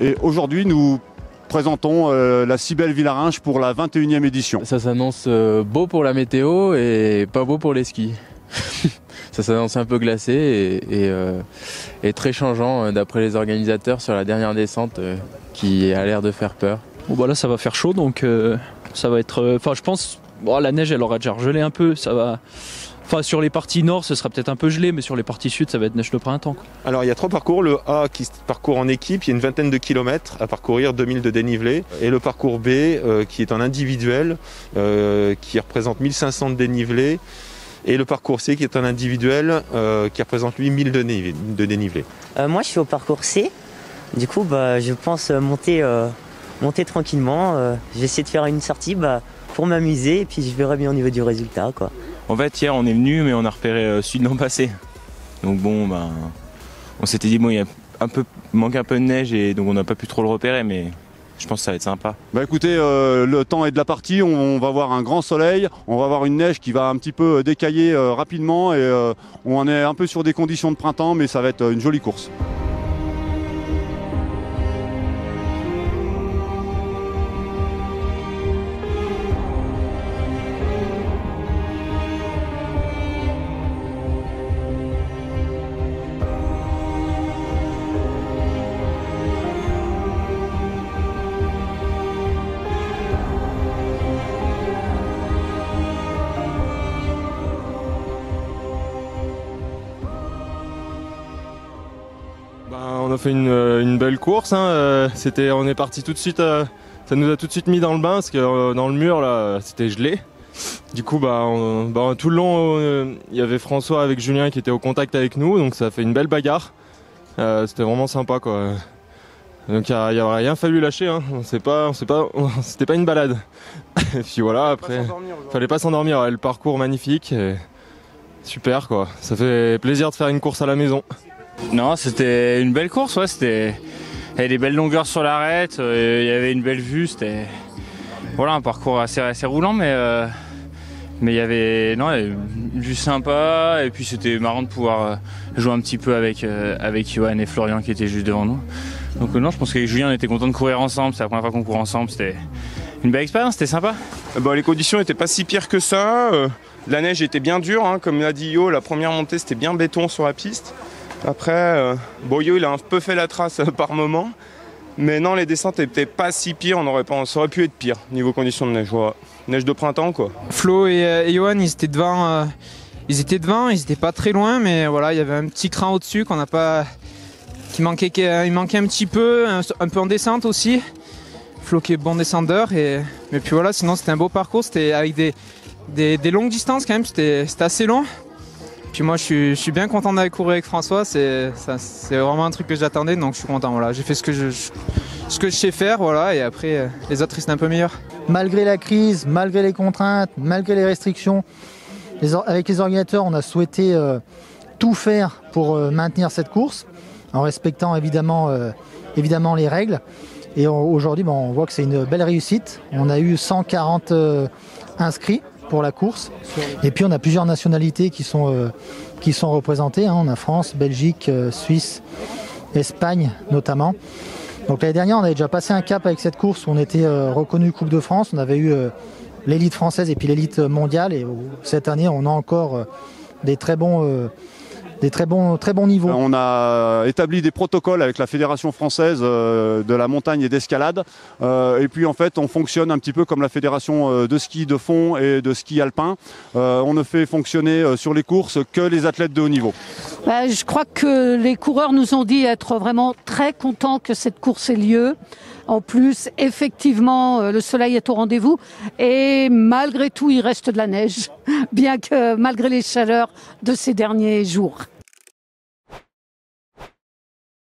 Et aujourd'hui, nous présentons la si belle Villarinche pour la 21e édition. Ça s'annonce beau pour la météo et pas beau pour les skis. Ça s'annonce un peu glacé et très changeant d'après les organisateurs sur la dernière descente qui a l'air de faire peur. Bon bah là ça va faire chaud donc ça va être... Enfin je pense, la neige elle aura déjà gelé un peu, ça va... Enfin sur les parties nord ce sera peut-être un peu gelé mais sur les parties sud ça va être neige de printemps quoi. Alors il y a 3 parcours, le A qui se parcourt en équipe, il y a une vingtaine de kilomètres à parcourir, 2000 de dénivelé, et le parcours B qui est en individuel, qui représente 1500 de dénivelé, et le parcours C qui est en individuel, qui représente lui 1000 de dénivelé. Moi je suis au parcours C, du coup je pense monter tranquillement, je vais essayer de faire une sortie pour m'amuser et puis je verrai bien au niveau du résultat quoi. En fait hier on est venu mais on a repéré celui de l'an passé. Donc bon on s'était dit il manque un peu de neige et donc on n'a pas pu trop le repérer mais je pense que ça va être sympa. Écoutez, le temps est de la partie, on va voir un grand soleil, on va voir une neige qui va un petit peu décailler rapidement et on est un peu sur des conditions de printemps mais ça va être une jolie course. On a fait une belle course, hein. On est parti tout de suite, ça nous a tout de suite mis dans le bain parce que dans le mur là c'était gelé. Du coup tout le long il y avait François avec Julien qui étaient au contact avec nous donc ça a fait une belle bagarre. C'était vraiment sympa quoi. Donc il n'y a rien fallu lâcher, hein. C'était pas une balade. Et puis voilà après, fallait pas s'endormir, le parcours magnifique, super quoi. Ça fait plaisir de faire une course à la maison. Non, c'était une belle course, ouais, il y avait des belles longueurs sur l'arête, il y avait une belle vue, c'était un parcours assez roulant mais il y avait une vue sympa et puis c'était marrant de pouvoir jouer un petit peu avec Johan et Florian qui étaient juste devant nous. Donc je pense qu'avec Julien on était contents de courir ensemble, c'est la première fois qu'on court ensemble, c'était une belle expérience, c'était sympa. Les conditions n'étaient pas si pires que ça, la neige était bien dure, hein, comme l'a dit Yo, la première montée c'était bien béton sur la piste. Après, Yo il a un peu fait la trace par moment, mais non, les descentes n'étaient pas si pires, ça aurait pu être pire niveau conditions de neige. Neige de printemps quoi. Flo et Johan ils étaient devant, ils étaient pas très loin, mais voilà, il y avait un petit cran au-dessus il manquait un petit peu, un peu en descente aussi. Flo qui est bon descendeur, mais puis voilà, sinon c'était un beau parcours, c'était avec des longues distances quand même, c'était assez long. Puis moi je suis bien content d'aller courir avec François, c'est vraiment un truc que j'attendais donc je suis content. Voilà. J'ai fait ce que je sais faire et après les autres ils étaient un peu meilleurs. Malgré la crise, malgré les contraintes, malgré les restrictions, avec les organisateurs on a souhaité tout faire pour maintenir cette course en respectant évidemment les règles. Et aujourd'hui on voit que c'est une belle réussite. On a eu 140 inscrits pour la course. Et puis on a plusieurs nationalités qui sont représentées. On a France, Belgique, Suisse, Espagne notamment. Donc l'année dernière, on avait déjà passé un cap avec cette course où on était reconnu Coupe de France. On avait eu l'élite française et puis l'élite mondiale. Et cette année, on a encore des très bons niveaux. On a établi des protocoles avec la Fédération française de la montagne et d'escalade. Et puis en fait, on fonctionne un petit peu comme la Fédération de ski de fond et de ski alpin. On ne fait fonctionner sur les courses que les athlètes de haut niveau. Je crois que les coureurs nous ont dit être vraiment très contents que cette course ait lieu. En plus, effectivement, le soleil est au rendez-vous et malgré tout, il reste de la neige, bien que malgré les chaleurs de ces derniers jours.